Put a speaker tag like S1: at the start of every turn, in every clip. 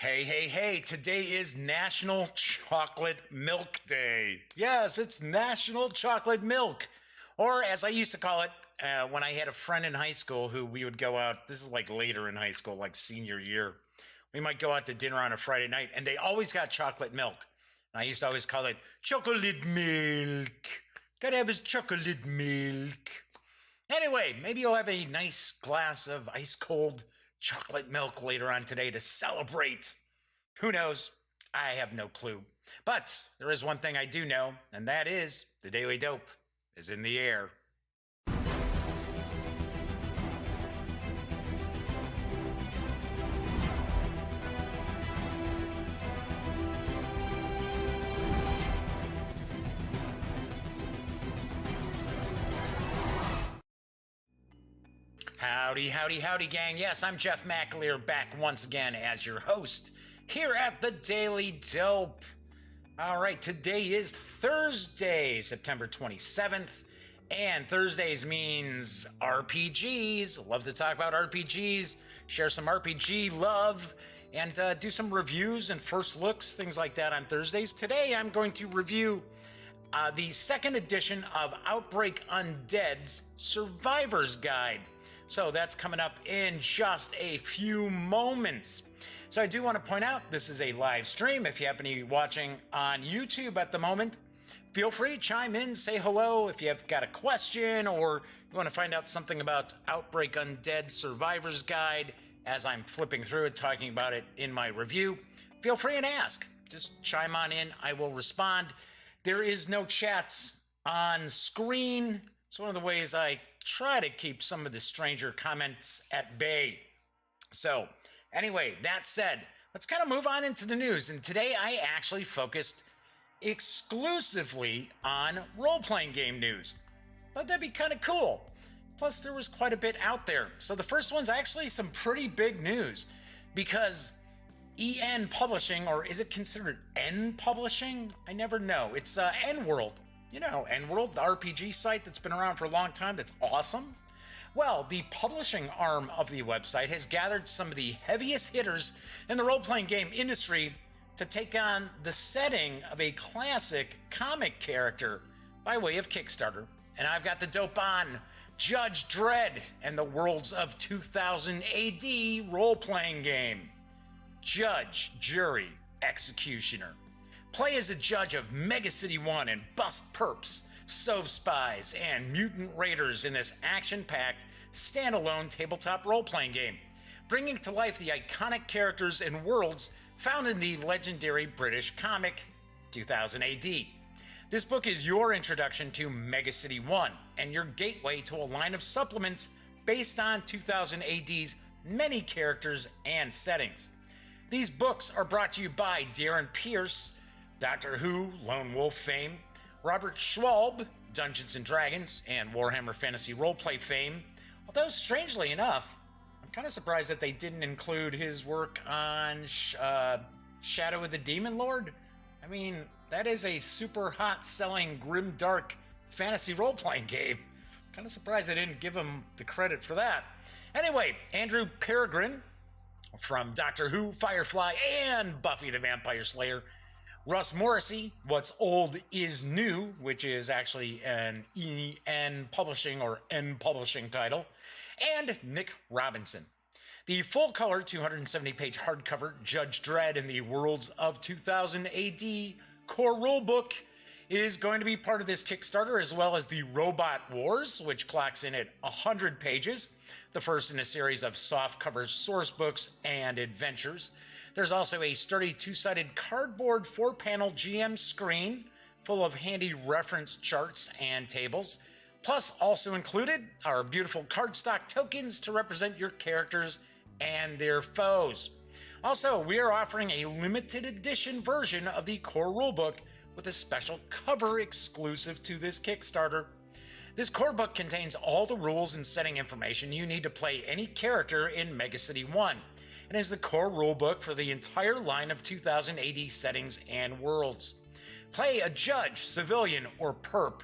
S1: Hey, today is National Chocolate Milk Day. Yes, it's National Chocolate Milk. Or as I used to call it when I had a friend in high school who we would go out, this is like later in high school, like senior year. We might go out to dinner on a Friday night and they always got chocolate milk. And I used to always call it chocolate milk. Gotta have his chocolate milk. Anyway, maybe you'll have a nice glass of ice cold chocolate milk later on today to celebrate. Who knows? I have no clue. But there is one thing I do know, and that is the Daily Dope is in the air. Howdy, gang. Yes, I'm Jeff McAleer back once again as your host here at the Daily Dope. All right, today is Thursday, September 27th, and Thursdays means RPGs. Love to talk about RPGs, share some RPG love, and do some reviews and first looks, things like that on Thursdays. Today, I'm going to review the second edition of Outbreak Undead's Survivor's Guide. So that's coming up in just a few moments. So I do want to point out this is a live stream. If you happen to be watching on YouTube at the moment, feel free to chime in, say hello if you have got a question or you want to find out something about Outbreak Undead Survivor's Guide as I'm flipping through it, talking about it in my review. Feel free and ask. Just chime on in. I will respond. There is no chat on screen. It's one of the ways I try to keep some of the stranger comments at bay. So anyway, that said, let's kind of move on into the news. And today I actually focused exclusively on role-playing game news. Thought that'd be kind of cool. Plus there was quite a bit out there. So the first one's actually some pretty big news because EN Publishing, or is it considered N Publishing? I never know. It's N-World. You know, N-World, the RPG site that's been around for a long time, that's awesome. Well, the publishing arm of the website has gathered some of the heaviest hitters in the role-playing game industry to take on the setting of a classic comic character by way of Kickstarter. And I've got the dope on Judge Dredd and the Worlds of 2000 AD role-playing game. Judge, Jury, Executioner. Play as a judge of Mega City 1 and Bust Perps, Sov Spies, and Mutant Raiders in this action-packed, standalone tabletop role-playing game, bringing to life the iconic characters and worlds found in the legendary British comic 2000 AD. This book is your introduction to Mega City 1 and your gateway to a line of supplements based on 2000 AD's many characters and settings. These books are brought to you by Darren Pierce, Doctor Who, Lone Wolf fame, Robert Schwalb, Dungeons & Dragons, and Warhammer Fantasy Roleplay fame. Although, strangely enough, I'm kind of surprised that they didn't include his work on Shadow of the Demon Lord. I mean, that is a super hot-selling, grimdark fantasy role-playing game. Kind of surprised they didn't give him the credit for that. Anyway, Andrew Peregrine from Doctor Who, Firefly, and Buffy the Vampire Slayer. Russ Morrissey, What's Old is New, which is actually an EN Publishing or N Publishing title, and Nick Robinson. The full-color 270-page hardcover Judge Dredd in the Worlds of 2000 AD core rulebook is going to be part of this Kickstarter, as well as the Robot Wars, which clocks in at 100 pages, the first in a series of softcover source books and adventures. There's also a sturdy two-sided cardboard 4-panel GM screen full of handy reference charts and tables. Plus, also included are beautiful cardstock tokens to represent your characters and their foes. Also, we are offering a limited edition version of the core rulebook with a special cover exclusive to this Kickstarter. This core book contains all the rules and setting information you need to play any character in Mega City 1. And is the core rulebook for the entire line of 2000 AD settings and worlds. Play a judge, civilian, or perp.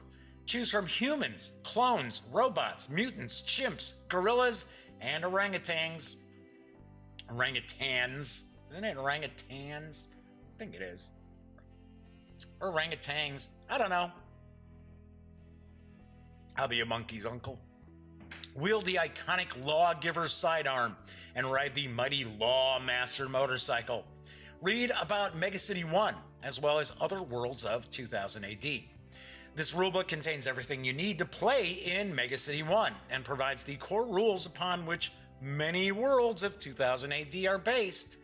S1: Choose from humans, clones, robots, mutants, chimps, gorillas, and orangutans. Isn't it orangutans? I think it is. Or orangutans. I don't know. I'll be a monkey's uncle. Wield the iconic Lawgiver sidearm and ride the mighty Lawmaster motorcycle. Read about Megacity 1, as well as other worlds of 2000 AD. This rulebook contains everything you need to play in Megacity 1 and provides the core rules upon which many worlds of 2000 AD are based.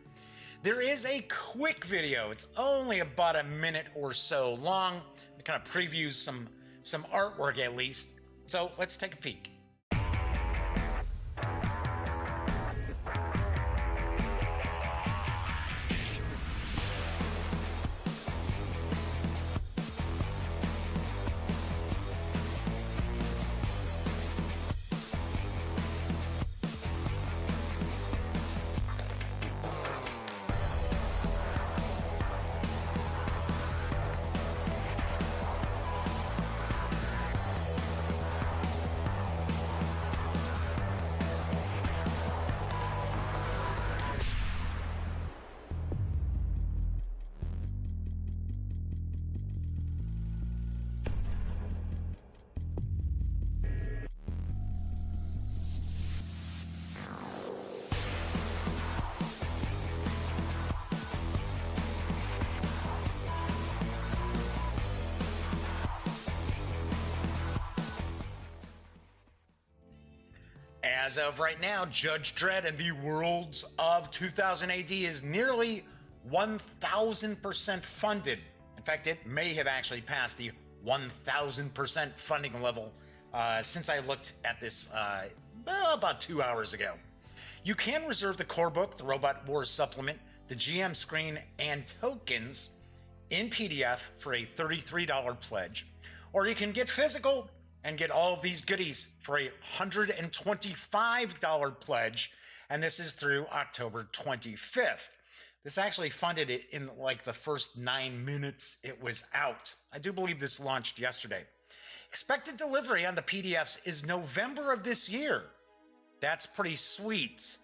S1: There is a quick video. It's only about a minute or so long. It kind of previews some artwork at least. So let's take a peek. As of right now, Judge Dredd and the worlds of 2000 AD is nearly 1,000% funded. In fact, it may have actually passed the 1,000% funding level since I looked at this about 2 hours ago. You can reserve the core book, the Robot Wars supplement, the GM screen, and tokens in PDF for a $33 pledge, or you can get physical and get all of these goodies for a $125 pledge, and this is through October 25th. This actually funded it in like the first 9 minutes it was out. I do believe this launched yesterday. Expected delivery on the PDFs is November of this year. That's pretty sweet,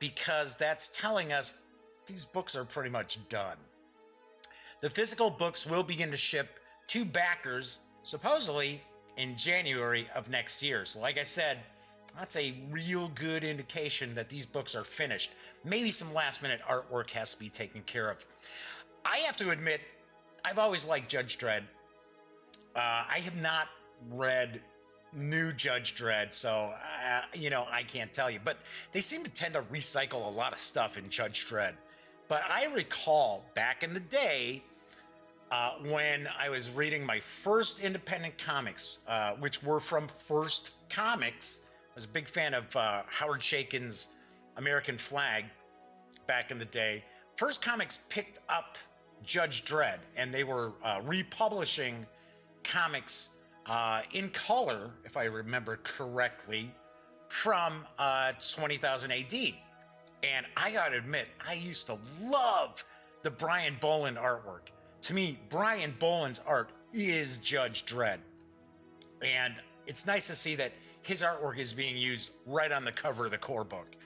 S1: because that's telling us these books are pretty much done. The physical books will begin to ship to backers, supposedly, in January of next year. So like I said, that's a real good indication that these books are finished. Maybe some last minute artwork has to be taken care of. I have to admit, I've always liked Judge Dredd. I have not read new Judge Dredd, so I can't tell you, but they seem to tend to recycle a lot of stuff in Judge Dredd. But I recall back in the day, when I was reading my first independent comics, which were from First Comics. I was a big fan of Howard Chaykin's American Flag back in the day. First Comics picked up Judge Dredd, and they were republishing comics in color, if I remember correctly, from 20,000 AD. And I gotta admit, I used to love the Brian Boland artwork. To me, Brian Boland's art is Judge Dredd. And it's nice to see that his artwork is being used right on the cover of the core book.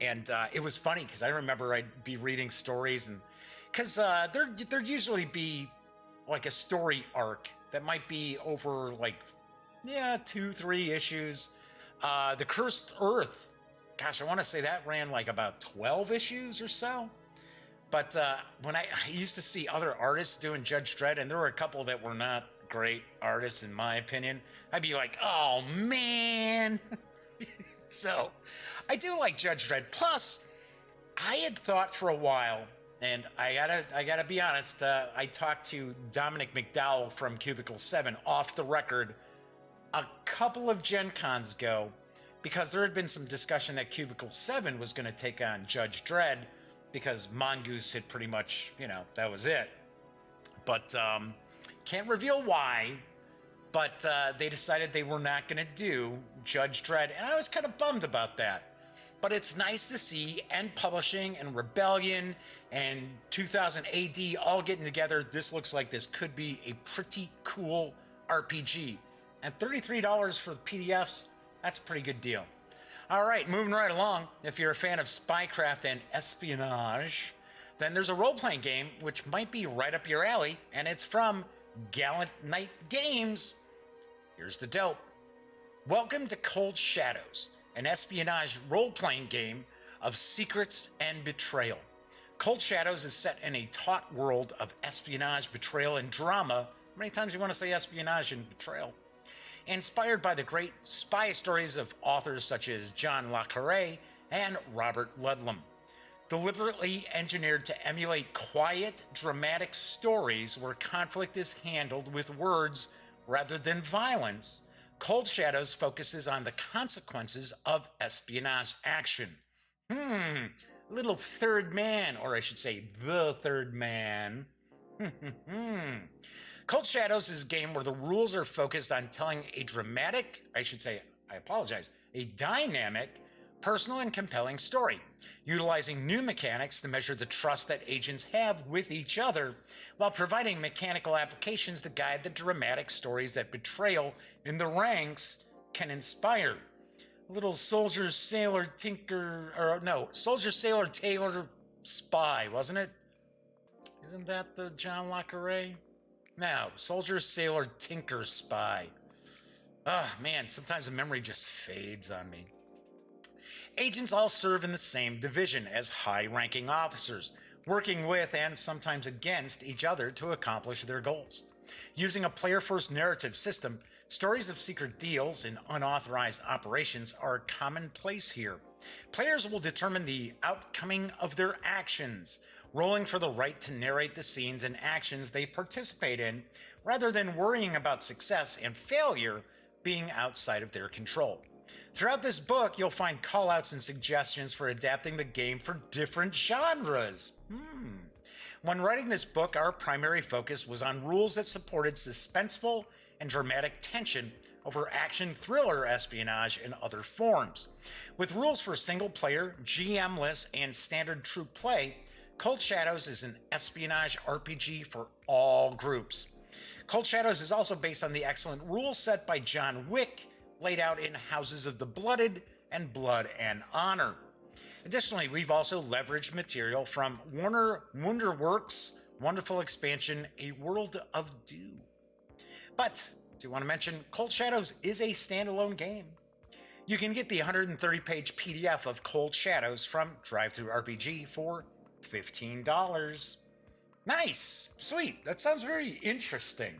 S1: And it was funny because I remember I'd be reading stories, and because there'd usually be like a story arc that might be over like 2-3 issues. The Cursed Earth, gosh, I want to say that ran like about 12 issues or so. But when I used to see other artists doing Judge Dredd, and there were a couple that were not great artists in my opinion, I'd be like, oh man. So I do like Judge Dredd. Plus, I had thought for a while, and I gotta be honest, I talked to Dominic McDowell from Cubicle 7 off the record a couple of Gen Cons ago, because there had been some discussion that Cubicle 7 was going to take on Judge Dredd, because Mongoose had pretty much, that was it. But can't reveal why, but they decided they were not going to do Judge Dredd, and I was kind of bummed about that. But it's nice to see End Publishing and Rebellion and 2000 AD all getting together. This looks like this could be a pretty cool RPG. And $33 for the PDFs, that's a pretty good deal. All right, moving right along. If you're a fan of spycraft and espionage, Then there's a role-playing game which might be right up your alley, and it's from Gallant Knight Games. Here's the dope. Welcome to Cold Shadows, an espionage role-playing game of secrets and betrayal. Cold Shadows is set in a taut world of espionage, betrayal, and drama. How many times do you want to say espionage and betrayal? Inspired by the great spy stories of authors such as John le Carré and Robert Ludlum. Deliberately engineered to emulate quiet, dramatic stories where conflict is handled with words rather than violence, Cold Shadows focuses on the consequences of espionage action. Little third man, or I should say the third man. Cold Shadows is a game where the rules are focused on telling a dynamic, personal and compelling story, utilizing new mechanics to measure the trust that agents have with each other, while providing mechanical applications to guide the dramatic stories that betrayal in the ranks can inspire. Little soldier, sailor, soldier, sailor, tailor, spy, wasn't it? Isn't that the John le Carré? No, soldier, sailor, tinker, spy. Man, sometimes the memory just fades on me. Agents all serve in the same division as high-ranking officers, working with and sometimes against each other to accomplish their goals. Using a player-first narrative system, stories of secret deals and unauthorized operations are commonplace here. Players will determine the outcome of their actions, rolling for the right to narrate the scenes and actions they participate in, rather than worrying about success and failure being outside of their control. Throughout this book, you'll find callouts and suggestions for adapting the game for different genres. When writing this book, our primary focus was on rules that supported suspenseful and dramatic tension over action, thriller, espionage, and other forms. With rules for single-player, GM-less, and standard troop play, Cold Shadows is an espionage RPG for all groups. Cold Shadows is also based on the excellent rule set by John Wick, laid out in Houses of the Blooded and Blood and Honor. Additionally, we've also leveraged material from Warner Wonderworks' wonderful expansion, A World of Dew. But, I do want to mention, Cold Shadows is a standalone game. You can get the 130-page PDF of Cold Shadows from DriveThruRPG for $15. Nice! Sweet! That sounds very interesting.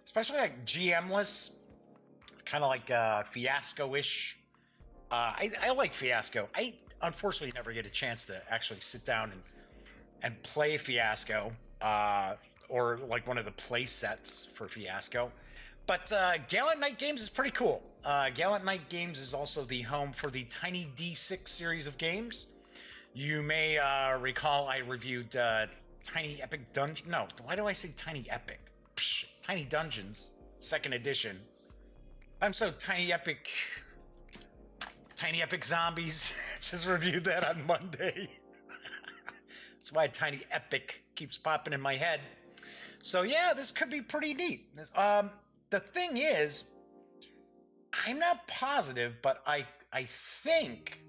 S1: Especially like GM-less, kind of like Fiasco-ish. I like Fiasco. I unfortunately never get a chance to actually sit down and play Fiasco, or like one of the play sets for Fiasco. But Gallant Knight Games is pretty cool. Gallant Knight Games is also the home for the Tiny D6 series of games. You may recall I reviewed Tiny Epic Dungeon. No, why do I say Tiny Epic? Tiny Dungeons, 2nd edition. I'm so Tiny Epic Zombies. Just reviewed that on Monday. That's why Tiny Epic keeps popping in my head. So yeah, this could be pretty neat. The thing is, I'm not positive, but I think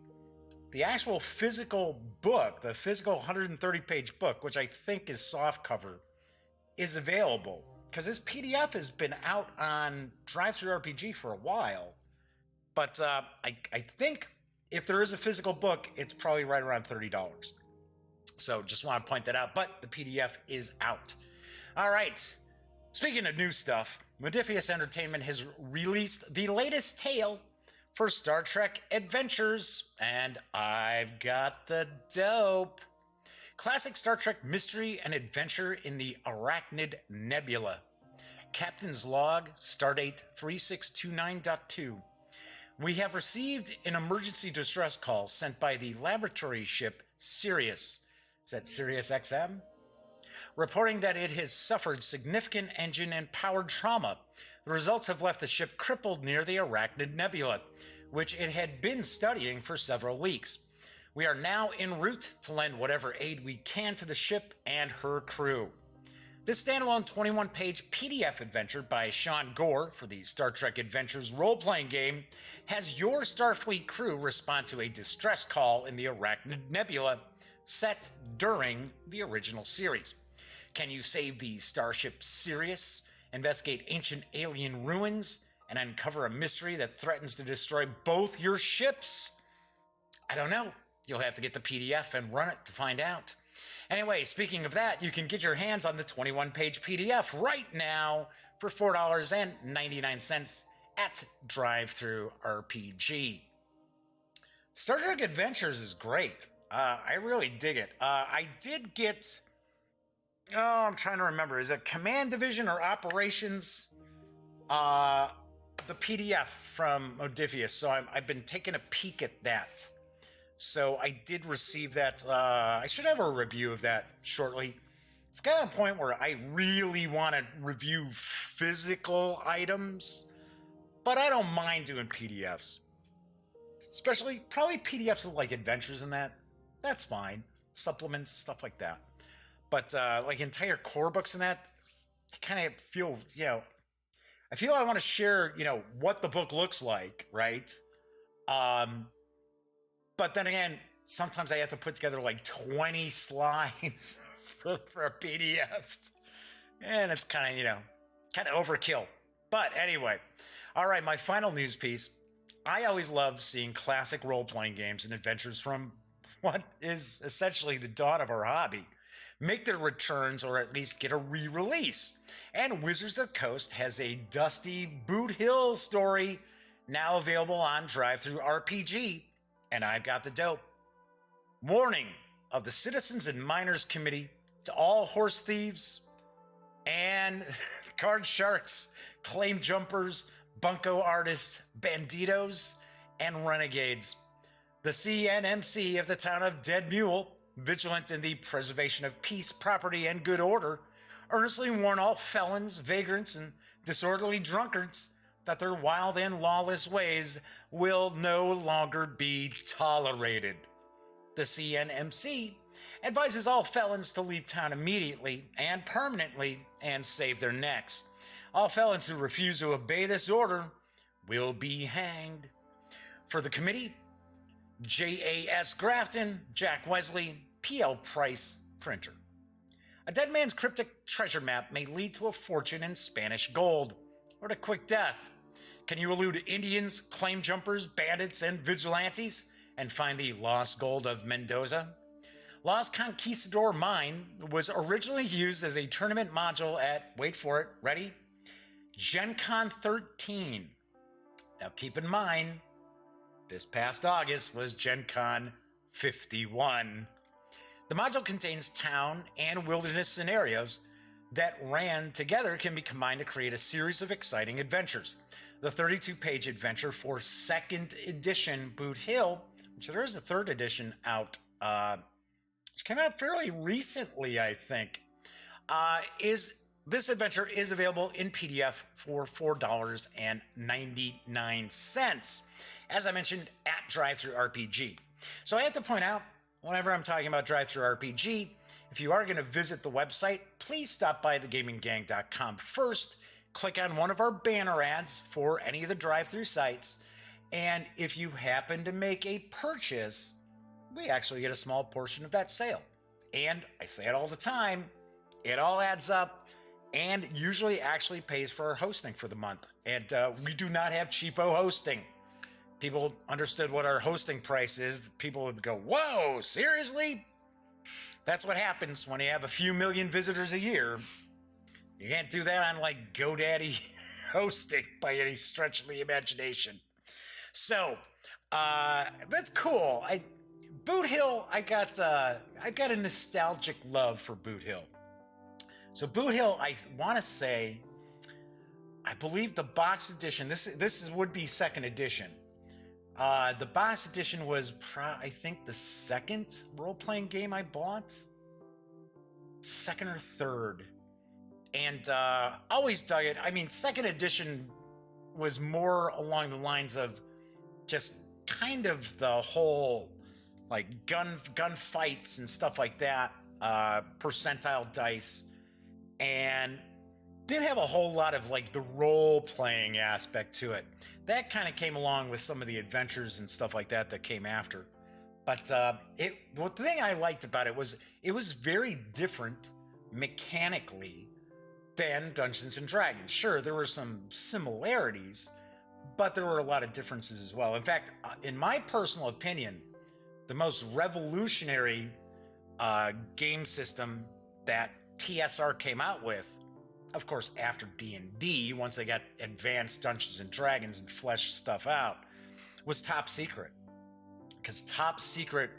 S1: the actual physical book, the physical 130-page book, which I think is softcover, is available. Because this PDF has been out on DriveThruRPG for a while. But I think if there is a physical book, it's probably right around $30. So just want to point that out. But the PDF is out. All right. Speaking of new stuff, Modiphius Entertainment has released the latest tale for Star Trek Adventures, and I've got the dope. Classic Star Trek mystery and adventure in the Arachnid Nebula. Captain's Log, Stardate 3629.2. We have received an emergency distress call sent by the laboratory ship Sirius. Is that Sirius XM? Reporting that it has suffered significant engine and power trauma. The results have left the ship crippled near the Arachnid Nebula, which it had been studying for several weeks. We are now en route to lend whatever aid we can to the ship and her crew. This standalone 21-page PDF adventure by Sean Gore for the Star Trek Adventures role-playing game has your Starfleet crew respond to a distress call in the Arachnid Nebula, set during the original series. Can you save the starship Sirius, investigate ancient alien ruins, and uncover a mystery that threatens to destroy both your ships? I don't know. You'll have to get the PDF and run it to find out. Anyway, speaking of that, you can get your hands on the 21-page PDF right now for $4.99 at Drive-Thru RPG. Star Trek Adventures is great. I really dig it. I did get... Oh, I'm trying to remember. Is it Command Division or Operations? The PDF from Modiphius. So I've been taking a peek at that. So I did receive that. I should have a review of that shortly. It's got a point where I really want to review physical items, but I don't mind doing PDFs. Especially, probably PDFs of like adventures and that. That's fine. Supplements, stuff like that. But like entire core books and that, I kind of feel, I feel I want to share, what the book looks like, right? But then again, sometimes I have to put together like 20 slides for a PDF. And it's kind of overkill. But anyway, all right, my final news piece. I always love seeing classic role-playing games and adventures from what is essentially the dawn of our hobby make their returns or at least get a re-release. And Wizards of the Coast has a dusty Boot Hill story now available on Drive-Thru RPG, and I've got the dope. Warning of the Citizens and Miners Committee to all horse thieves and card sharks, claim jumpers, bunco artists, banditos, and renegades. The CNMC of the town of Dead Mule, vigilant in the preservation of peace, property, and good order, earnestly warn all felons, vagrants, and disorderly drunkards that their wild and lawless ways will no longer be tolerated. The CNMC advises all felons to leave town immediately and permanently and save their necks. All felons who refuse to obey this order will be hanged. For the committee, J.A.S. Grafton, Jack Wesley, P.L. Price, printer. A dead man's cryptic treasure map may lead to a fortune in Spanish gold or to quick death. Can you elude Indians, claim jumpers, bandits, and vigilantes and find the lost gold of Mendoza? Lost Conquistador Mine was originally used as a tournament module at, wait for it, ready? Gen Con 13. Now keep in mind, this past August was Gen Con 51. The module contains town and wilderness scenarios that ran together can be combined to create a series of exciting adventures. The 32-page adventure for 2nd edition Boot Hill, which there is a 3rd edition out, which came out fairly recently, I think, this adventure is available in PDF for $4.99, as I mentioned, at Drive-Thru RPG. So I have to point out, whenever I'm talking about Drive-Thru RPG, if you are going to visit the website, please stop by thegaminggang.com first, click on one of our banner ads for any of the drive-thru sites, and if you happen to make a purchase, we actually get a small portion of that sale. And I say it all the time, it all adds up and usually actually pays for our hosting for the month. And we do not have cheapo hosting. People understood what our hosting price is. People would go, whoa, seriously? That's what happens when you have a few million visitors a year. You can't do that on like GoDaddy hosting by any stretch of the imagination. So that's cool. Boot Hill, I've got a nostalgic love for Boot Hill. So Boot Hill, I want to say, I believe the box edition. This would be 2nd edition. The box edition was, I think, the 2nd role-playing game I bought. 2nd or 3rd. And always dug it. I mean, 2nd edition was more along the lines of just kind of the whole, like, gun fights and stuff like that. Percentile dice. And didn't have a whole lot of, like, the role-playing aspect to it. That kind of came along with some of the adventures and stuff like that came after. But the thing I liked about it was very different mechanically than Dungeons and Dragons. Sure, there were some similarities, but there were a lot of differences as well. In fact, in my personal opinion, the most revolutionary game system that TSR came out with, of course, after D&D, once they got advanced Dungeons and Dragons and fleshed stuff out, was Top Secret. Because Top Secret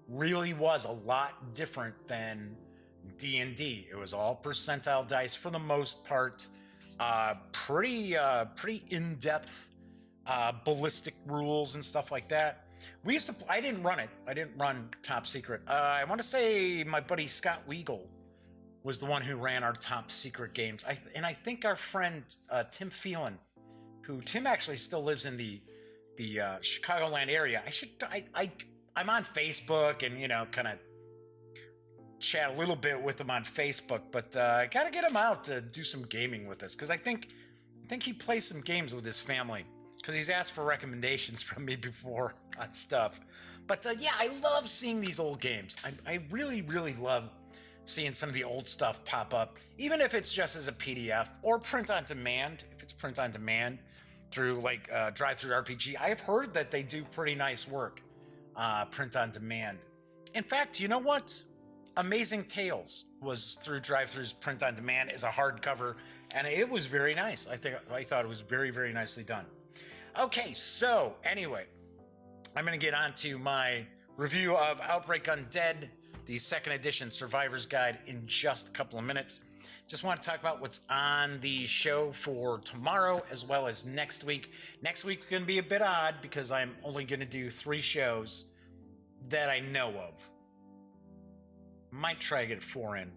S1: really was a lot different than D&D. It was all percentile dice for the most part. Pretty in-depth ballistic rules and stuff like that. I didn't run it. I didn't run Top Secret. I want to say my buddy Scott Weagle was the one who ran our Top Secret games. I think our friend Tim Phelan, Tim actually still lives in the Chicagoland area. I'm on Facebook and, kind of chat a little bit with him on Facebook, but I gotta get him out to do some gaming with us, because I think he plays some games with his family, because he's asked for recommendations from me before on stuff. But yeah, I love seeing these old games. I really, really love seeing some of the old stuff pop up, even if it's just as a PDF or print on demand. If it's print on demand through like Drive-Thru RPG, I've heard that they do pretty nice work, print on demand. In fact, you know what? Amazing Tales was through Drive-Thru's print on demand as a hardcover, and it was very nice. I thought it was very, very nicely done. Okay, so anyway, I'm going to get on to my review of Outbreak Undead, the second edition Survivor's Guide, in just a couple of minutes. Just want to talk about what's on the show for tomorrow as well as next week. Next week's going to be a bit odd because I'm only going to do 3 shows that I know of. Might try to get 4 in,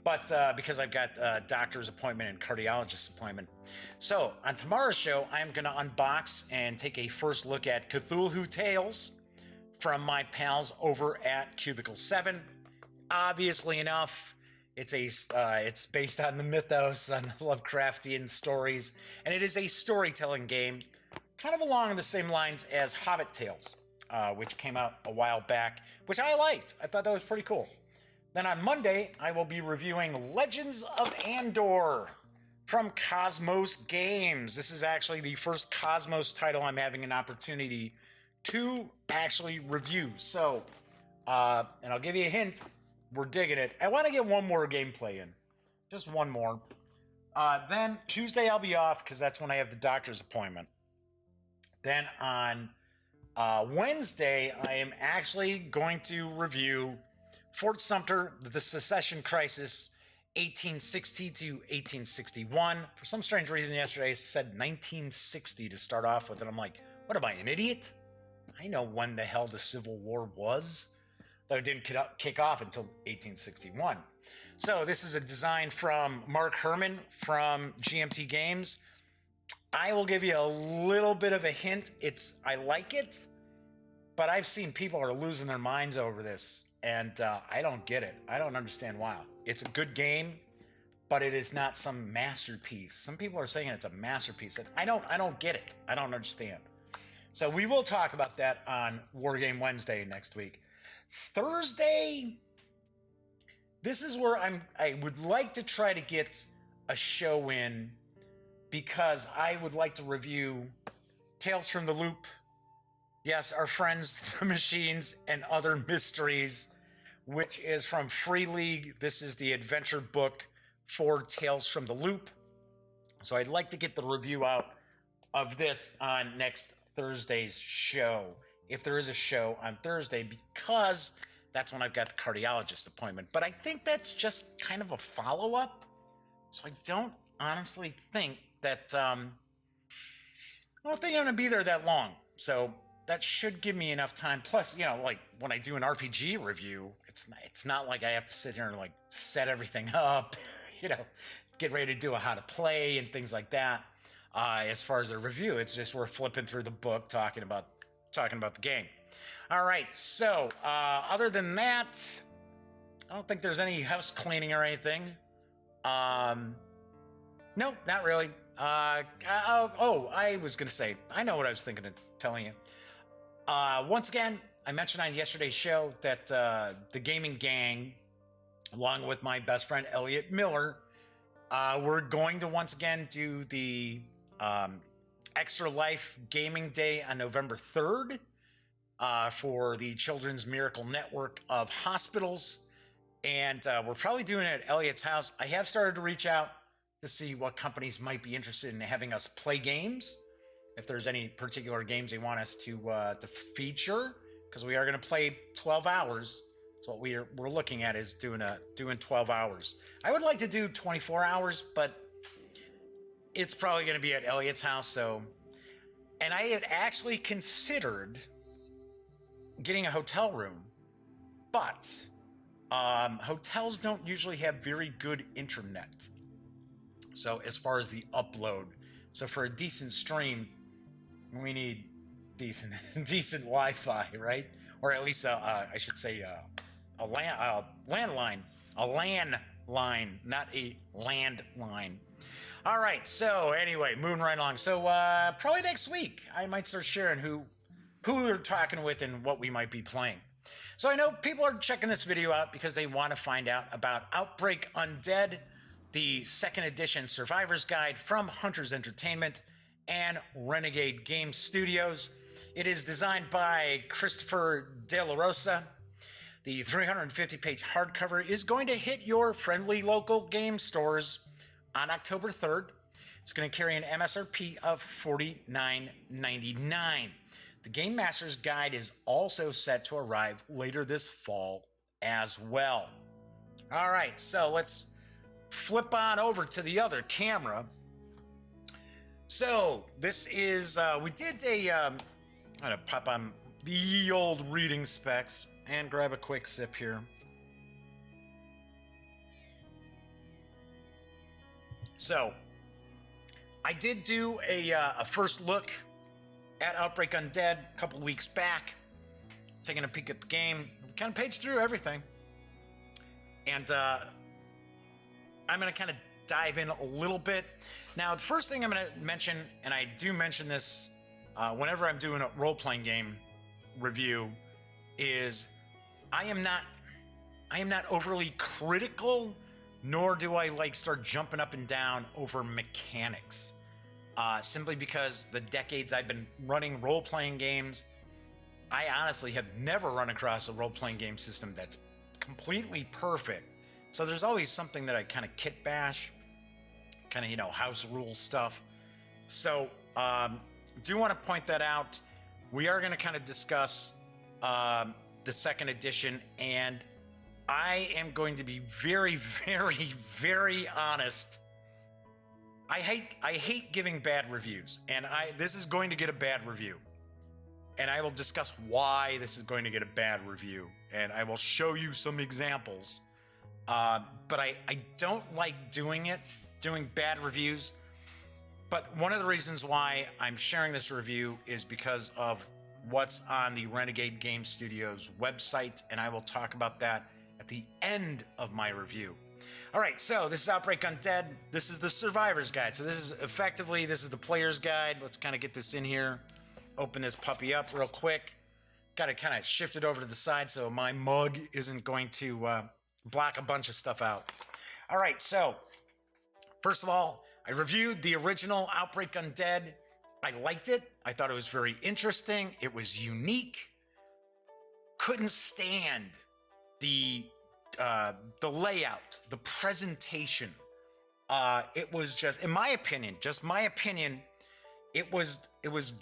S1: but because I've got a doctor's appointment and cardiologist appointment. So on tomorrow's show, I'm going to unbox and take a first look at Cthulhu Tales from my pals over at Cubicle 7. Obviously enough, it's based on the mythos, on the Lovecraftian stories, and it is a storytelling game, kind of along the same lines as Hobbit Tales, which came out a while back, which I liked. I thought that was pretty cool. Then on Monday, I will be reviewing Legends of Andor from Cosmos Games. This is actually the first Cosmos title I'm having an opportunity to actually review. So, and I'll give you a hint, we're digging it. I want to get one more gameplay in. Just one more. Then Tuesday I'll be off because that's when I have the doctor's appointment. Then on Wednesday, I am actually going to review Fort Sumter, The Secession Crisis, 1860 to 1861. For some strange reason yesterday I said 1960 to start off with, and I'm like, what am I, an idiot? I know when the hell the Civil War was. Though it didn't kick off until 1861. So this is a design from Mark Herman from GMT Games. I will give you a little bit of a hint. I like it, but I've seen people are losing their minds over this. And I don't get it. I don't understand why. It's a good game, but it is not some masterpiece. Some people are saying it's a masterpiece. And I don't get it. I don't understand. So we will talk about that on Wargame Wednesday next week. Thursday, this is where I would like to try to get a show in, because I would like to review Tales from the Loop. Yes, our friends, the Machines, and Other Mysteries, which is from Free League. This is the adventure book for Tales from the Loop. So I'd like to get the review out of this on next Thursday's show, if there is a show on Thursday, because that's when I've got the cardiologist appointment. But I think that's just kind of a follow-up. So I don't honestly think that, I don't think I'm going to be there that long. So that should give me enough time. Plus, like when I do an RPG review, it's not like I have to sit here and like set everything up, get ready to do a how to play and things like that. As far as a review, it's just we're flipping through the book, talking about the game. All right. So other than that, I don't think there's any house cleaning or anything. No, not really. I was going to say, I know what I was thinking of telling you. Once again, I mentioned on yesterday's show that the gaming gang, along with my best friend Elliot Miller, we're going to once again do the Extra Life Gaming Day on November 3rd for the Children's Miracle Network of Hospitals. And we're probably doing it at Elliot's house. I have started to reach out to see what companies might be interested in having us play games. If there's any particular games they want us to feature, because we are going to play 12 hours. So what we're looking at is doing 12 hours. I would like to do 24 hours, but it's probably going to be at Elliot's house. So, and I had actually considered getting a hotel room, but hotels don't usually have very good internet. So as far as the upload, so for a decent stream, we need decent Wi-Fi, right? Or at least I should say a landline, not a landline. All right. So anyway, moving right along. So probably next week I might start sharing who we're talking with and what we might be playing. So I know people are checking this video out because they want to find out about Outbreak Undead, the second edition Survivor's Guide from Hunters Entertainment and Renegade Game Studios. It is designed by Christopher De La Rosa. The 350-page hardcover is going to hit your friendly local game stores on October 3rd. It's going to carry an MSRP of $49.99. The Game Master's Guide is also set to arrive later this fall as well. All right, so let's flip on over to the other camera. So this is, we did I'm going to pop on the old reading specs and grab a quick sip here. So I did do a first look at Outbreak Undead a couple weeks back, taking a peek at the game, kind of paged through everything. And I'm going to kind of dive in a little bit. Now, the first thing I'm going to mention, and I do mention this whenever I'm doing a role-playing game review, is I am not overly critical, nor do I start jumping up and down over mechanics. Simply because the decades I've been running role-playing games, I honestly have never run across a role-playing game system that's completely perfect. So there's always something that I kind of kit bash, kind of, house rule stuff. So do want to point that out. We are going to kind of discuss the second edition, and I am going to be very, very, very honest. I hate giving bad reviews, and this is going to get a bad review. And I will discuss why this is going to get a bad review, and I will show you some examples. But I don't like doing bad reviews. But one of the reasons why I'm sharing this review is because of what's on the Renegade Game Studios website, and I will talk about that at the end of my review. All right, so this is Outbreak Undead. This is the Survivor's Guide. So this is the player's guide. Let's kind of get this in here. Open this puppy up real quick. Got to kind of shift it over to the side so my mug isn't going to block a bunch of stuff out. All right, so first of all, I reviewed the original Outbreak Undead. I liked it. I thought it was very interesting. It was unique. Couldn't stand the layout, the presentation. It was just, in my opinion, it was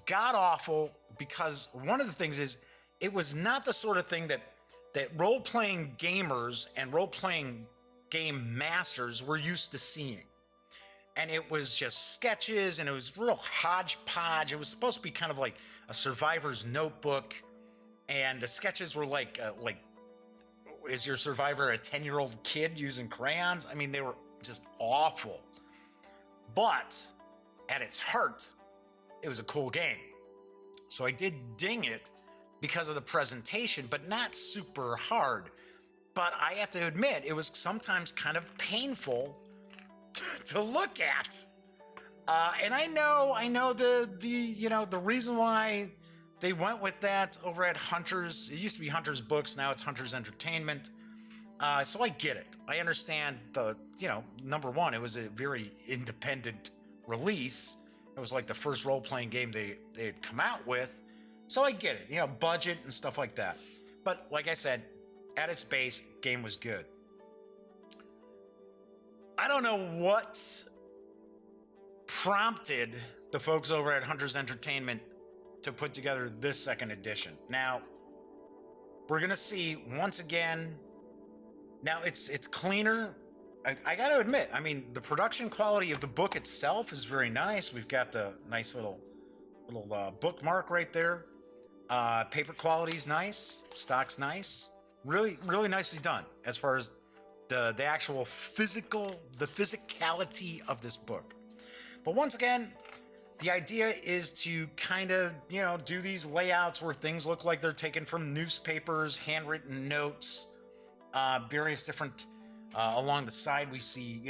S1: god awful, because one of the things is it was not the sort of thing that role-playing gamers and role-playing game masters were used to seeing. And it was just sketches, and it was real hodgepodge. It was supposed to be kind of like a survivor's notebook, and the sketches were like is your survivor a 10-year-old kid using crayons? I mean, they were just awful. But at its heart, it was a cool game. So I did ding it because of the presentation, but not super hard. But I have to admit, it was sometimes kind of painful to look at. And I know the reason why they went with that over at Hunters. It used to be Hunters Books, now it's Hunters Entertainment. So I get it. I understand number one, it was a very independent release. It was like the first role-playing game they had come out with. So I get it, budget and stuff like that. But like I said, at its base, the game was good. I don't know what's prompted the folks over at Hunters Entertainment to put together this second edition. Now, we're going to see once again. Now, it's cleaner. I got to admit, I mean, the production quality of the book itself is very nice. We've got the nice little bookmark right there. Paper quality's nice. Stock's nice. Really, really nicely done as far as the actual physicality of this book. But once again, the idea is to kind of, do these layouts where things look like they're taken from newspapers, handwritten notes, various different, along the side we see,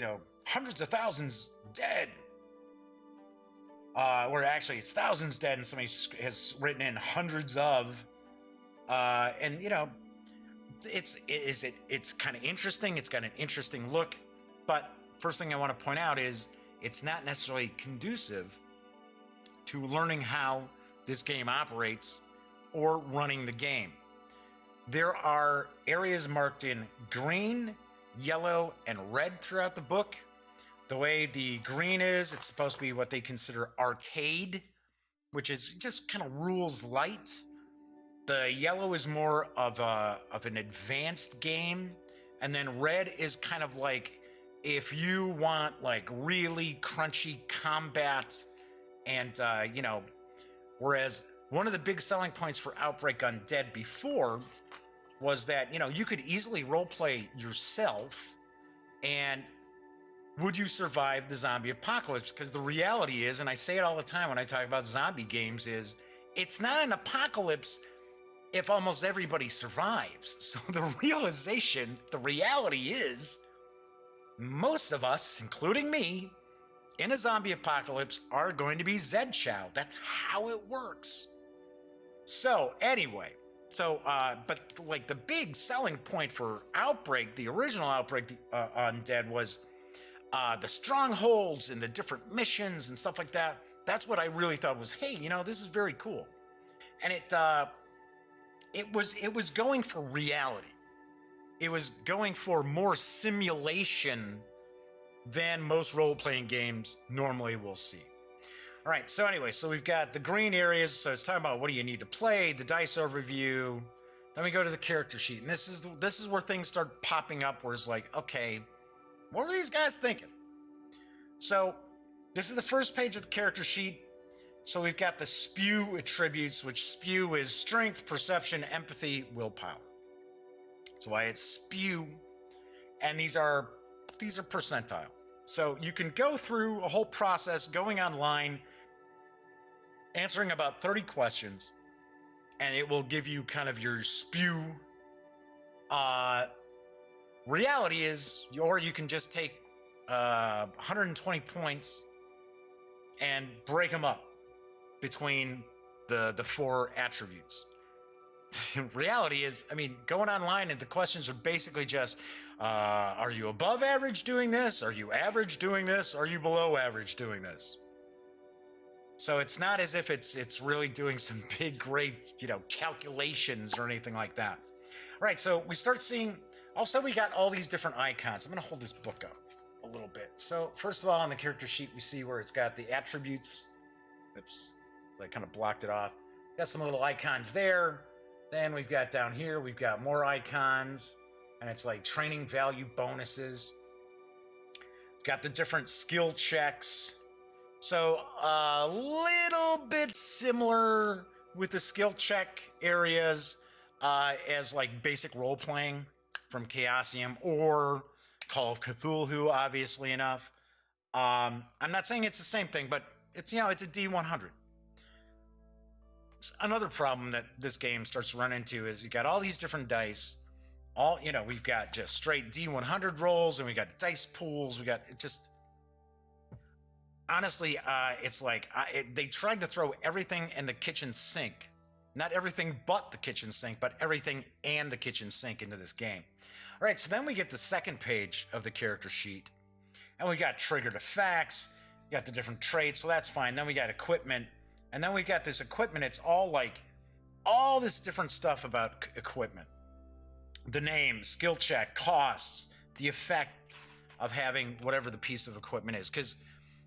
S1: hundreds of thousands dead. Or actually it's thousands dead and somebody has written in hundreds of, and it's kind of interesting. It's got an interesting look, but first thing I want to point out is it's not necessarily conducive to learning how this game operates or running the game. There are areas marked in green, yellow, and red throughout the book. The way the green is, it's supposed to be what they consider arcade, which is just kind of rules light. The yellow is more of an advanced game, and then red is kind of like if you want like really crunchy combat, and whereas one of the big selling points for Outbreak Undead before was that you could easily roleplay yourself, and would you survive the zombie apocalypse? Because the reality is, and I say it all the time when I talk about zombie games, is it's not an apocalypse if almost everybody survives. So the reality is, most of us, including me, in a zombie apocalypse are going to be Zed Chow. That's how it works. So anyway, but like the big selling point for Outbreak, the original Outbreak Undead, was the strongholds and the different missions and stuff like that. That's what I really thought was, hey, this is very cool. And it was going for reality. It was going for more simulation than most role-playing games normally will see. All right, so anyway, so we've got the green areas, so it's talking about what do you need to play, the dice overview. Then we go to the character sheet, and this is where things start popping up, where it's like, okay, what are these guys thinking? So this is the first page of the character sheet. So we've got the SPEW attributes, which SPEW is strength, perception, empathy, willpower. That's why it's SPEW, and these are percentile. So you can go through a whole process, going online, answering about 30 questions, and it will give you kind of your SPEW. Reality is, or you can just take 120 points and break them up between the four attributes. Reality is, I mean, going online and the questions are basically just, are you above average doing this? Are you average doing this? Are you below average doing this? So it's not as if it's really doing some big, great, calculations or anything like that. All right, so we start seeing, also we got all these different icons. I'm going to hold this book up a little bit. So first of all, on the character sheet, we see where it's got the attributes. Oops, I kind of blocked it off. Got some little icons there. Then we've got down here, we've got more icons, and it's like training value bonuses. We've got the different skill checks. So a little bit similar with the skill check areas as like basic role playing from Chaosium or Call of Cthulhu, obviously enough. I'm not saying it's the same thing, but it's, it's a D100. Another problem that this game starts to run into is you got all these different dice. We've got just straight D100 rolls, and we got dice pools. We got it just. Honestly, it's like they tried to throw everything in the kitchen sink Not everything but the kitchen sink, but everything and the kitchen sink into this game. All right, so then we get the second page of the character sheet. And we got triggered effects. You got the different traits, so that's fine. Then we got equipment. And then we got this equipment. It's all like, all this different stuff about equipment. The name, skill check, costs, the effect of having whatever the piece of equipment is. Because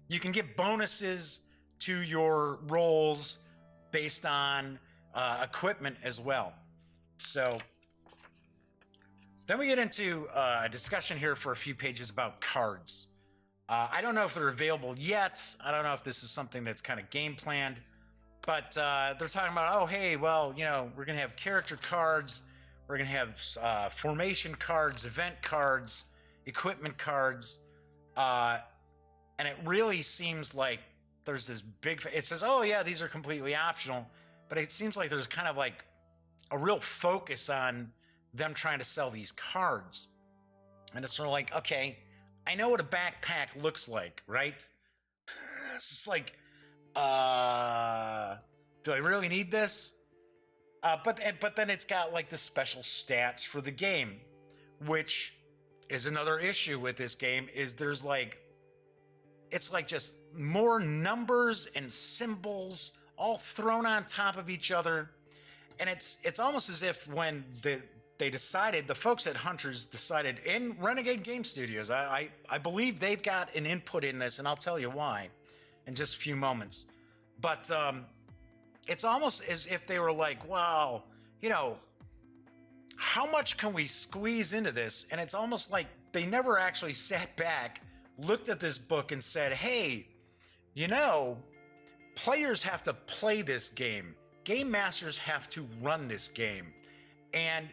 S1: you can get bonuses to your rolls based on equipment as well. So then we get into a discussion here for a few pages about cards. I don't know if they're available yet. I don't know if this is something that's kind of game planned. But they're talking about, oh, hey, well, you know, we're going to have character cards. We're going to have formation cards, event cards, equipment cards. And it really seems like there's this big... It says, oh, yeah, these are completely optional. But it seems like there's kind of like a real focus on them trying to sell these cards. And it's sort of like, okay, I know what a backpack looks like, right? It's just like, do I really need this? But then it's got like the special stats for the game, which is another issue with this game, is there's like, it's like just more numbers and symbols all thrown on top of each other. And it's almost as if when they decided, the folks at Hunters decided, in Renegade Game Studios, I believe they've got an input in this, and I'll tell you why in just a few moments. But it's almost as if they were like, wow, you know, how much can we squeeze into this? And it's almost like they never actually sat back, looked at this book and said, hey, you know, players have to play this game. Game masters have to run this game. And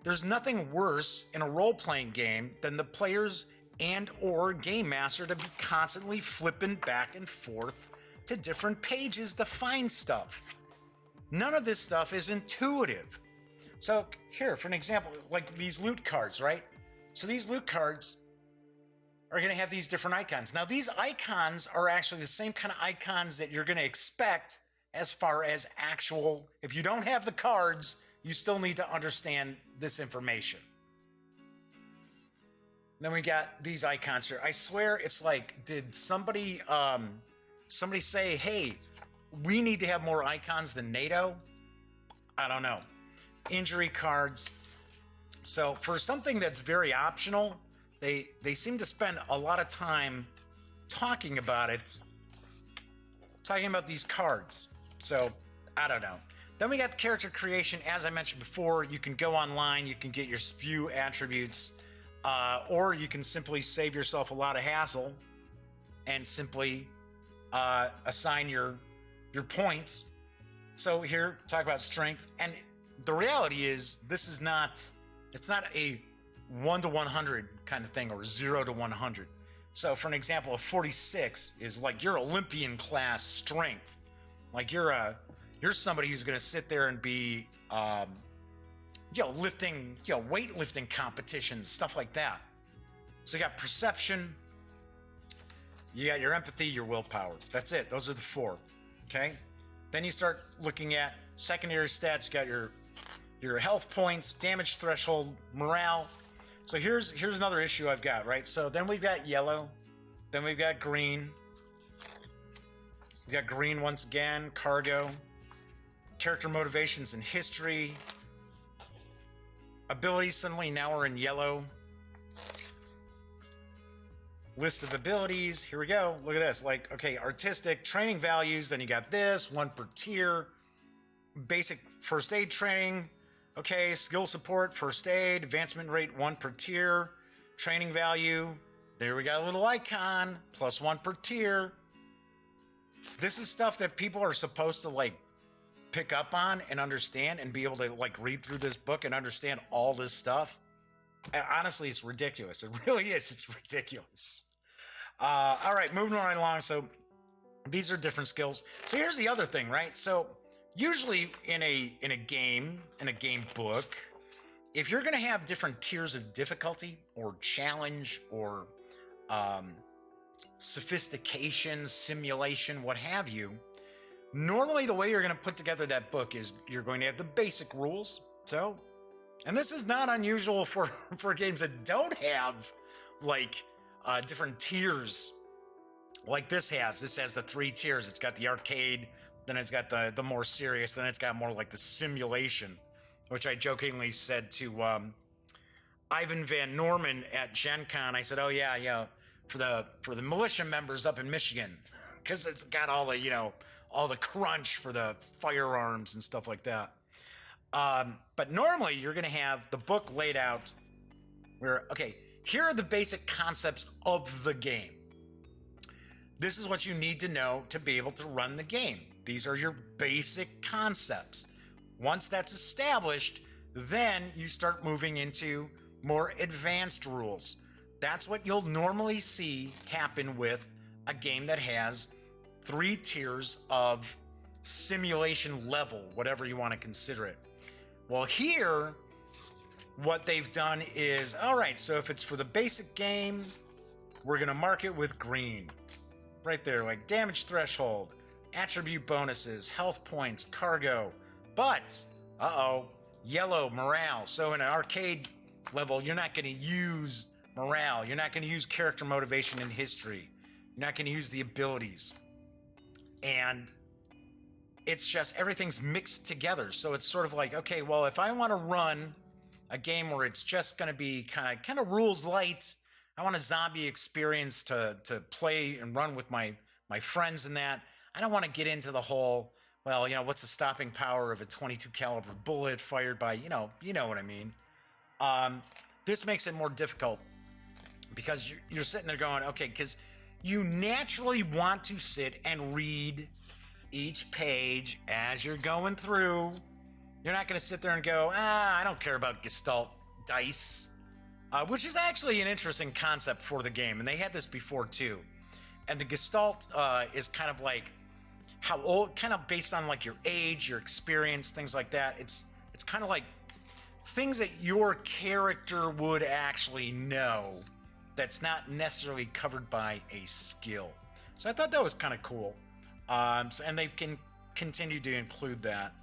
S1: there's nothing worse in a role-playing game than the players and or game master to be constantly flipping back and forth to different pages to find stuff. None of this stuff is intuitive. So here, for an example, like these loot cards, right? So these loot cards are going to have these different icons. Now, these icons are actually the same kind of icons that you're going to expect as far as actual... If you don't have the cards, you still need to understand this information. Then we got these icons here. I swear it's like, did somebody say, hey, we need to have more icons than NATO? I don't know. Injury cards. So for something that's very optional, they seem to spend a lot of time talking about it, talking about these cards. So I don't know. Then we got the character creation. As I mentioned before, you can go online, you can get your spew attributes, or you can simply save yourself a lot of hassle and simply assign your points. So here, talk about strength. And the reality is, this is not, it's not a 1 to 100 kind of thing, or 0 to 100. So for an example, a 46 is like your Olympian class strength. Like you're somebody who's going to sit there and be, lifting, weightlifting competitions, stuff like that. So you got perception, you got your empathy, your willpower. That's it. Those are the 4. Okay. Then you start looking at secondary stats. You got your health points, damage threshold, morale. So here's another issue I've got, right? So then we've got yellow, then we've got green. We got green once again, cargo, character motivations and history, abilities. Suddenly now we're in yellow. List of abilities. Here we go. Look at this. Like, okay, artistic, training values. Then you got this, 1 per tier. Basic first aid training. Okay, skill support, first aid, advancement rate 1 per tier. Training value. There we got a little icon, plus 1 per tier. This is stuff that people are supposed to like pick up on and understand and be able to like read through this book and understand all this stuff. And honestly, it's ridiculous. It really is. It's ridiculous. All right, moving right along. So these are different skills. So here's the other thing, right? So usually in a game book, if you're going to have different tiers of difficulty or challenge or sophistication, simulation, what have you, Normally, the way you're going to put together that book is you're going to have the basic rules. So, and this is not unusual for games that don't have like different tiers like this has. This has the 3 tiers. It's got the arcade, then it's got the more serious, then it's got more like the simulation, which I jokingly said to Ivan Van Norman at Gen Con. I said, "Oh yeah, for the militia members up in Michigan, because it's got all the all the crunch for the firearms and stuff like that." But normally you're going to have the book laid out where, okay, here are the basic concepts of the game. This is what you need to know to be able to run the game. These are your basic concepts. Once that's established, then you start moving into more advanced rules. That's what you'll normally see happen with a game that has 3 tiers of simulation level, whatever you want to consider it. Well, here, what they've done is, all right, so if it's for the basic game, we're going to mark it with green. Right there, like damage threshold, attribute bonuses, health points, cargo. But, yellow, morale. So in an arcade level, you're not going to use morale. You're not going to use character motivation and history. You're not going to use the abilities. And it's just everything's mixed together. So it's sort of like, okay, well, if I want to run a game where it's just going to be kind of rules light, I want a zombie experience to play and run with my friends and that. I don't want to get into the whole, well, what's the stopping power of a 22 caliber bullet fired by, you know what I mean. This makes it more difficult because you're sitting there going, okay, because you naturally want to sit and read each page as you're going through. You're not going to sit there and go, I don't care about Gestalt dice, which is actually an interesting concept for the game. And they had this before too. And the Gestalt is kind of like how old, kind of based on like your age, your experience, things like that. It's kind of like things that your character would actually know that's not necessarily covered by a skill. So I thought that was kind of cool. And they've continued to include that.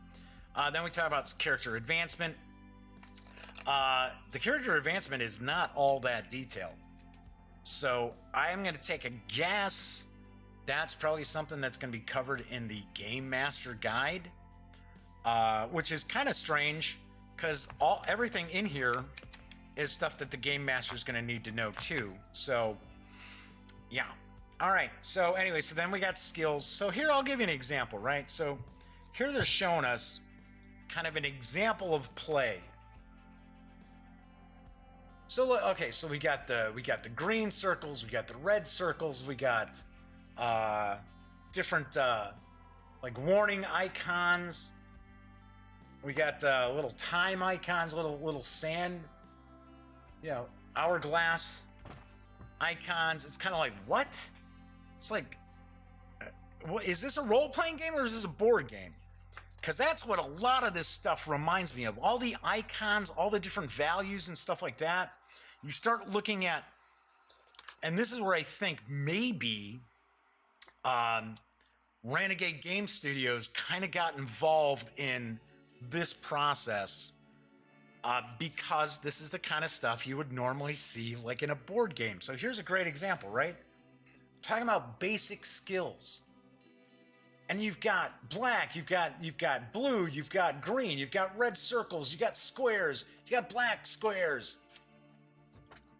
S1: Then we talk about character advancement. The character advancement is not all that detailed. So I'm going to take a guess that's probably something that's going to be covered in the Game Master Guide, which is kind of strange because everything in here is stuff that the Game Master is going to need to know too. So, yeah. All right. So anyway, so then we got skills. So here I'll give you an example, right? So here they're showing us kind of an example of play. So okay, so we got the green circles, we got the red circles, we got different like warning icons. We got little time icons, little sand, hourglass icons. It's kind of like, what? It's like, what, is this a role-playing game or is this a board game? Because that's what a lot of this stuff reminds me of. All the icons, all the different values and stuff like that. You start looking at, and this is where I think maybe Renegade Game Studios kind of got involved in this process because this is the kind of stuff you would normally see like in a board game. So here's a great example, right? Talking about basic skills. And you've got black, you've got blue, you've got green, you've got red circles, you got squares, you got black squares.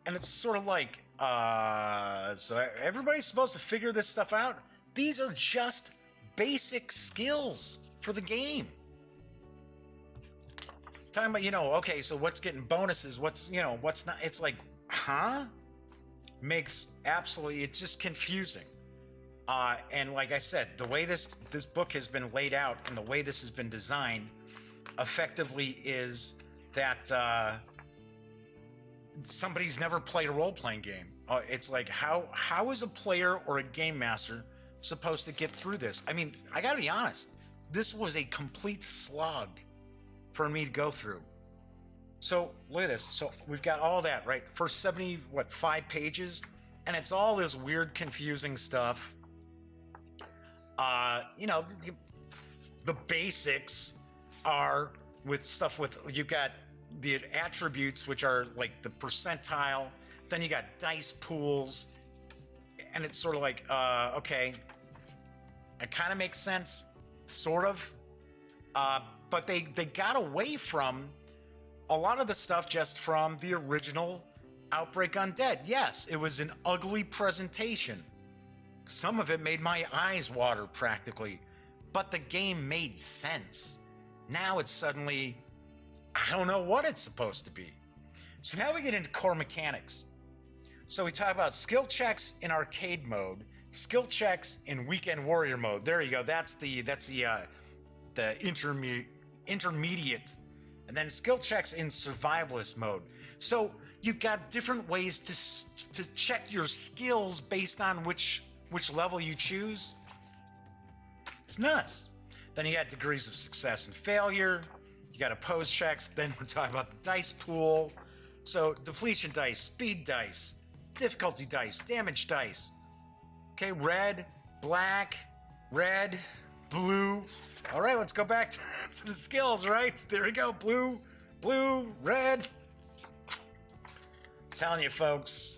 S1: And it's sort of like, so everybody's supposed to figure this stuff out? These are just basic skills for the game. Talking about, okay, so what's getting bonuses? What's not? It's like, huh? It's just confusing. And like I said, the way this book has been laid out and the way this has been designed effectively is that somebody's never played a role-playing game. It's like, how is a player or a game master supposed to get through this? I mean, I gotta be honest, this was a complete slog for me to go through. So look at this. So we've got all that, right? First 5 pages, and it's all this weird, confusing stuff. the basics are with stuff with, you got the attributes, which are like the percentile, then you got dice pools, and it's sort of like, okay, it kind of makes sense, sort of, but they got away from a lot of the stuff just from the original Outbreak Undead. Yes, it was an ugly presentation. Some of it made my eyes water practically, but the game made sense. Now it's suddenly, I don't know what it's supposed to be. So now we get into core mechanics. So we talk about skill checks in arcade mode, skill checks in weekend warrior mode. There you go. That's the intermediate, and then skill checks in survivalist mode. So you've got different ways to check your skills based on which level you choose. It's nuts. Then you got degrees of success and failure. You got opposed checks. Then we're talking about the dice pool. So depletion dice, speed dice, difficulty dice, damage dice. Okay, red, black, red, blue. All right, let's go back to the skills, right? There we go. Blue, red. I'm telling you, folks.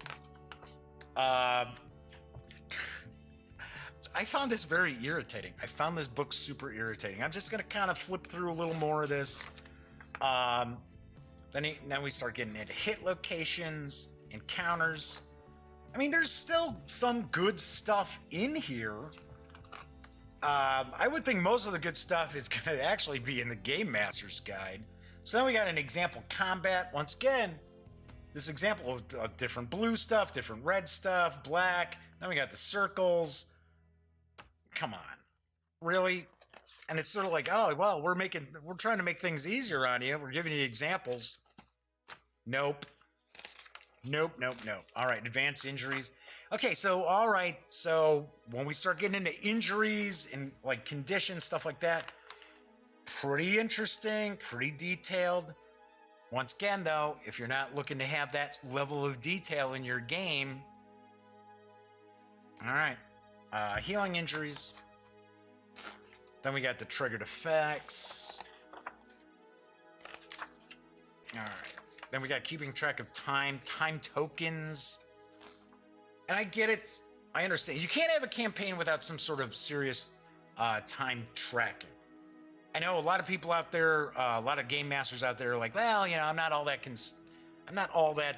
S1: I found this very irritating. I found this book super irritating. I'm just going to kind of flip through a little more of this. Then we start getting into hit locations, encounters. I mean, there's still some good stuff in here. I would think most of the good stuff is going to actually be in the Game Master's Guide. So then we got an example combat. Once again, this example of different blue stuff, different red stuff, black. Then we got the circles. Come on, really? And it's sort of like, oh, well, we're trying to make things easier on you. We're giving you examples. Nope. All right, advanced injuries. Okay, so all right, so when we start getting into injuries and like conditions, stuff like that, pretty interesting, pretty detailed. Once again, though, if you're not looking to have that level of detail in your game, all right. Healing injuries. Then we got the triggered effects. All right. Then we got keeping track of time tokens. And I get it. I understand. You can't have a campaign without some sort of serious time tracking. I know a lot of people out there, a lot of game masters out there are like, well, I'm not all that,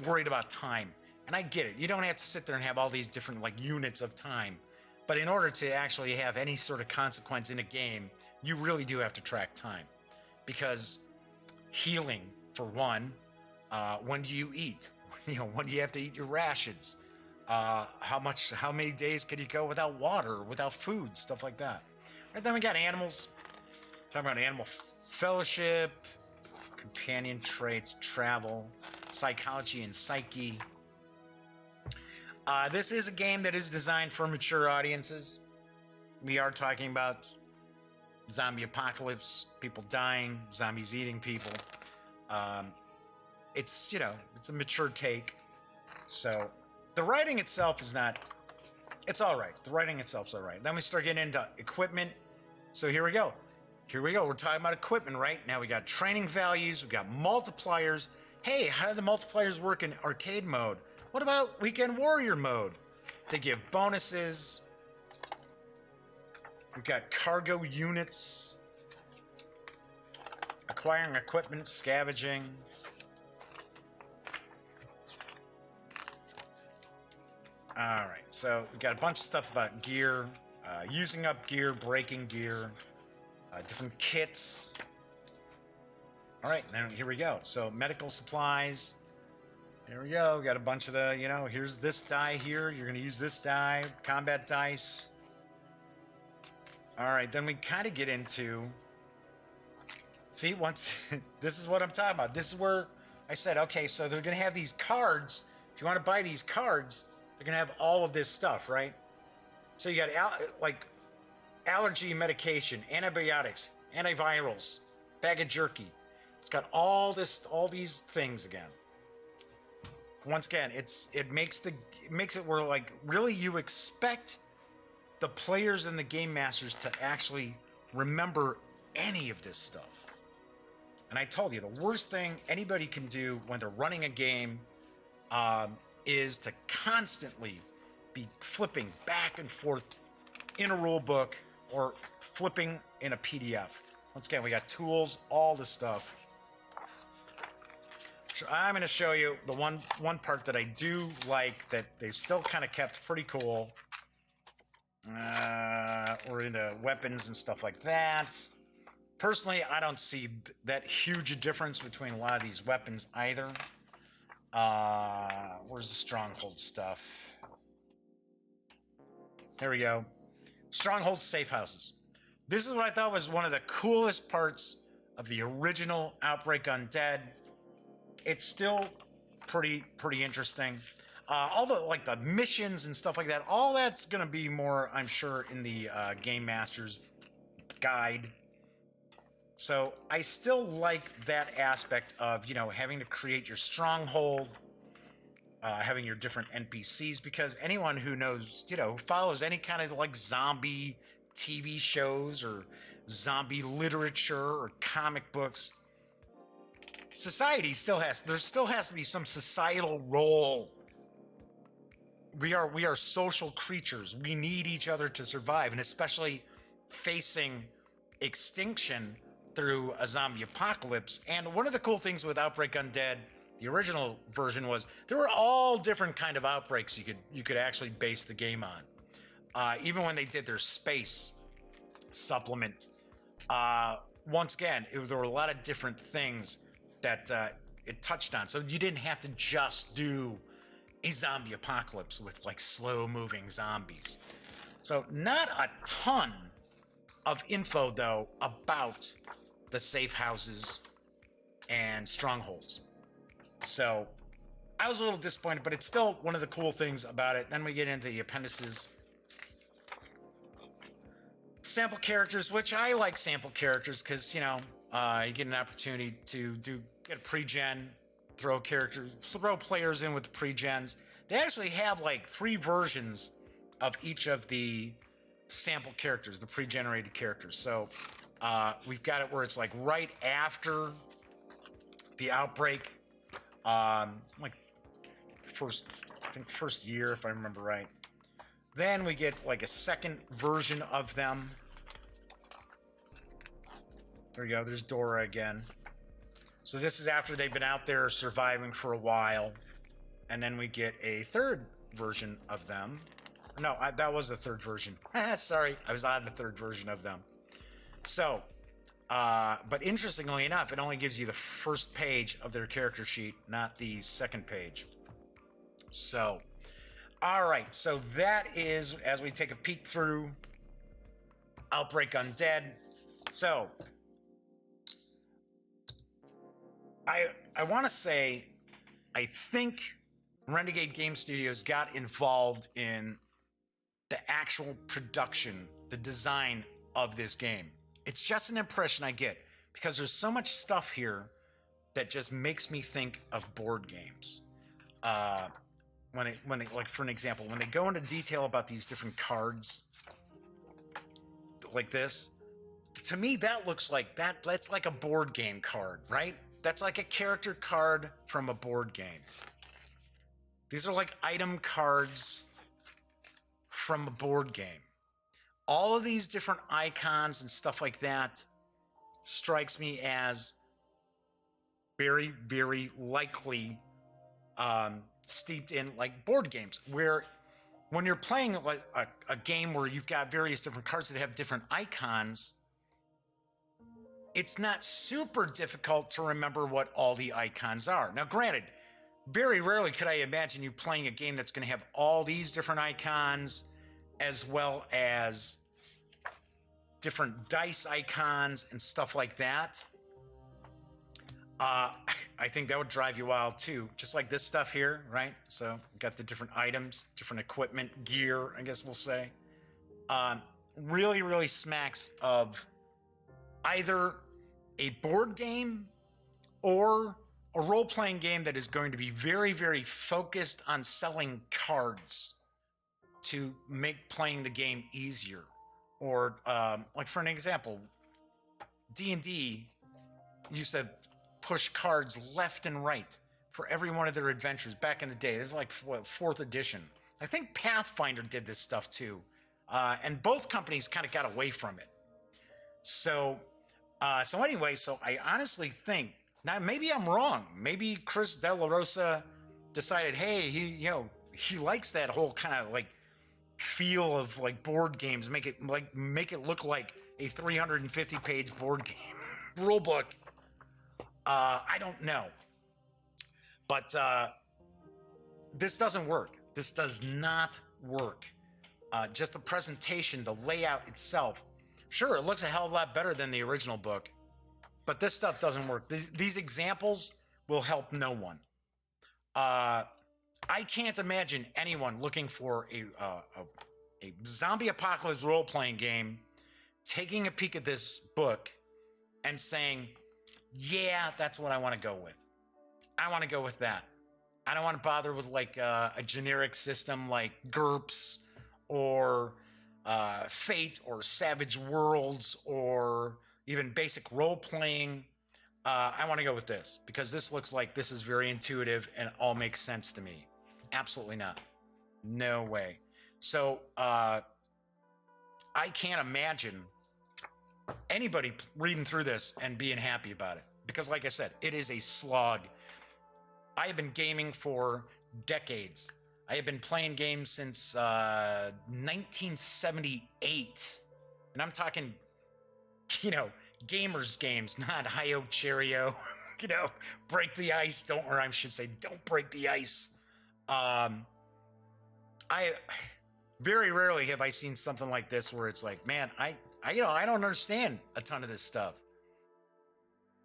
S1: worried about time. And I get it. You don't have to sit there and have all these different units of time. But in order to actually have any sort of consequence in a game, you really do have to track time. Because healing, for one, when do you eat? When do you have to eat your rations? How many days can you go without water, without food, stuff like that. Right, then we got animals. Talking about animal fellowship, companion traits, travel, psychology and psyche. This is a game that is designed for mature audiences. We are talking about zombie apocalypse, people dying, zombies eating people. It's a mature take. So the writing itself is not, it's all right. The writing itself's all right. Then we start getting into equipment. So here we go. We're talking about equipment, right? Now we got training values. We got multipliers. Hey, how do the multipliers work in arcade mode? What about Weekend Warrior mode? They give bonuses. We've got cargo units. Acquiring equipment, scavenging. Alright, so we've got a bunch of stuff about gear. Using up gear, breaking gear. Different kits. Alright, now here we go. So medical supplies. There we go. Got a bunch of the, here's this die here. You're going to use this die. Combat dice. All right. Then we kind of get into... See, this is what I'm talking about. This is where I said, okay, so they're going to have these cards. If you want to buy these cards, they're going to have all of this stuff, right? So you got, allergy medication, antibiotics, antivirals, bag of jerky. It's got all these things again. Once again, it makes it where really you expect the players and the game masters to actually remember any of this stuff. And I told you, the worst thing anybody can do when they're running a game is to constantly be flipping back and forth in a rule book or flipping in a PDF. Once again, we got tools, all the stuff. So I'm going to show you the one part that I do like that they've still kind of kept pretty cool. We're into weapons and stuff like that. Personally, I don't see that huge a difference between a lot of these weapons either. Where's the stronghold stuff? There we go. Stronghold safe houses. This is what I thought was one of the coolest parts of the original Outbreak Undead. It's still pretty interesting. All the like the missions and stuff like that, all that's gonna be more, I'm sure, in the Game Master's guide. So I still like that aspect of, you know, having to create your stronghold, having your different NPCs, because anyone who knows, you know, follows any kind of like zombie TV shows or zombie literature or comic books, society there still has to be some societal role. We are social creatures. We need each other to survive, and especially facing extinction through a zombie apocalypse. And one of the cool things with Outbreak Undead, the original version, was there were all different kind of outbreaks you could actually base the game on. Even when they did their space supplement, once again, there were a lot of different things that it touched on. So you didn't have to just do a zombie apocalypse with like slow moving zombies. So not a ton of info though about the safe houses and strongholds. So I was a little disappointed, but it's still one of the cool things about it. Then we get into the appendices. Sample characters, which I like sample characters because, you know, you get an opportunity to get a pre-gen, throw players in with the pre-gens. They actually have like 3 versions of each of the sample characters, the pre-generated characters. So we've got it where it's like right after the outbreak, like first year, if I remember right. Then we get like a second version of them. There we go. There's Dora again. So this is after they've been out there surviving for a while. And then we get a third version of them. No, that was the third version. Sorry, I was on the third version of them. So, but interestingly enough, it only gives you the first page of their character sheet, not the second page. So, all right. So that is, as we take a peek through Outbreak Undead. So, I want to say, I think Renegade Game Studios got involved in the actual production, the design of this game. It's just an impression I get because there's so much stuff here that just makes me think of board games. When they, like, for an example, when they go into detail about these different cards like this, to me that looks like that's like a board game card, right? That's like a character card from a board game. These are like item cards from a board game. All of these different icons and stuff like that strikes me as very, very likely steeped in like board games, where when you're playing like a game where you've got various different cards that have different icons, it's not super difficult to remember what all the icons are. Now, granted, very rarely could I imagine you playing a game that's going to have all these different icons as well as different dice icons and stuff like that. I think that would drive you wild too. Just like this stuff here, right? So got the different items, different equipment, gear, I guess we'll say. Really, really smacks of either a board game or a role-playing game that is going to be very, very focused on selling cards to make playing the game easier. Or like for an example, D&D used to push cards left and right for every one of their adventures back in the day. This is like what, 4th edition. I think Pathfinder did this stuff too. And both companies kind of got away from it. So anyway, so I honestly think, now maybe I'm wrong. Maybe Chris De La Rosa decided, hey, he likes that whole kind of like feel of like board games, make it look like a 350-page board game rule book. I don't know, but this doesn't work. This does not work. Just the presentation, the layout itself. Sure, it looks a hell of a lot better than the original book, but this stuff doesn't work. These examples will help no one. I can't imagine anyone looking for a zombie apocalypse role-playing game, taking a peek at this book and saying, yeah, that's what I want to go with. I want to go with that. I don't want to bother with like a generic system like GURPS or Fate or Savage Worlds or even basic role-playing. I want to go with this because this looks like this is very intuitive and all makes sense to me. Absolutely not. No way. So I can't imagine anybody reading through this and being happy about it because, like I said, it is a slog. I have been gaming for decades. I have been playing games since 1978, and I'm talking, gamers games, not Hi-Yo Cheerio. Break the ice. Or I should say, don't break the ice. I very rarely have I seen something like this where it's like, man, I don't understand a ton of this stuff,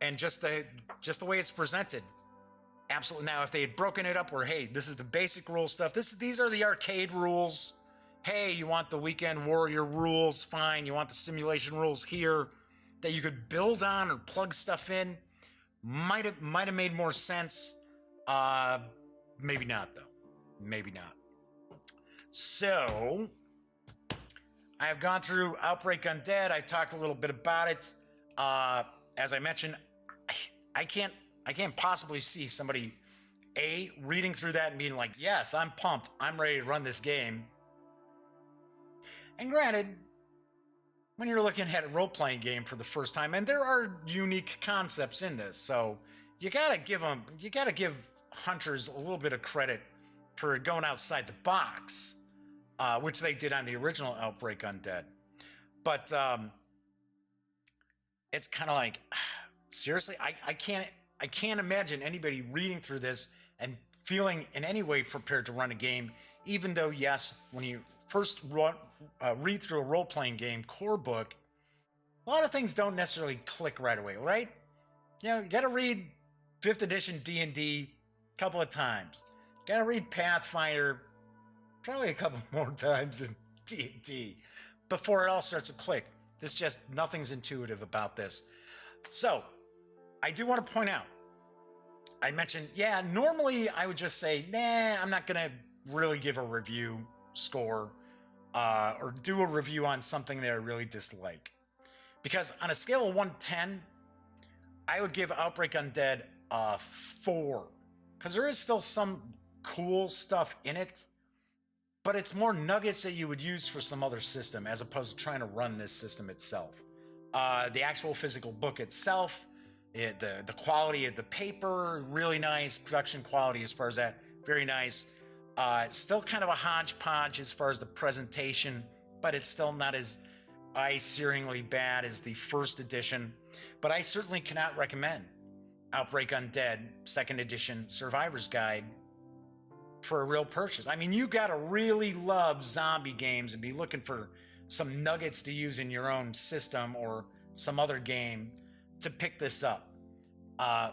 S1: and just the way it's presented. Absolutely. Now, if they had broken it up where, hey, this is the basic rule stuff. These are the arcade rules. Hey, you want the weekend warrior rules? Fine. You want the simulation rules here that you could build on or plug stuff in? Might have made more sense. Maybe not though. Maybe not. So I have gone through Outbreak Undead. I talked a little bit about it. As I mentioned, I can't possibly see somebody reading through that and being like, yes, I'm pumped. I'm ready to run this game. And granted, when you're looking at a role-playing game for the first time, and there are unique concepts in this, so you gotta give hunters a little bit of credit for going outside the box, which they did on the original Outbreak Undead. But it's kind of like, seriously, I can't imagine anybody reading through this and feeling in any way prepared to run a game, even though, yes, when you first read through a role-playing game core book, a lot of things don't necessarily click right away, right? You got to read 5th edition D&D a couple of times. Got to read Pathfinder probably a couple more times in D&D before it all starts to click. Nothing's intuitive about this. So, I do want to point out, I mentioned, normally I would just say, nah, I'm not going to really give a review score or do a review on something that I really dislike. Because on a scale of 1 to 10, I would give Outbreak Undead a 4. Because there is still some cool stuff in it, but it's more nuggets that you would use for some other system as opposed to trying to run this system itself. The actual physical book itself, the quality of the paper, really nice. Production quality as far as that, very nice. Still kind of a hodgepodge as far as the presentation, but it's still not as eye-searingly bad as the first edition. But I certainly cannot recommend Outbreak Undead 2nd edition Survivor's Guide for a real purchase. I mean, you gotta really love zombie games and be looking for some nuggets to use in your own system or some other game to pick this up.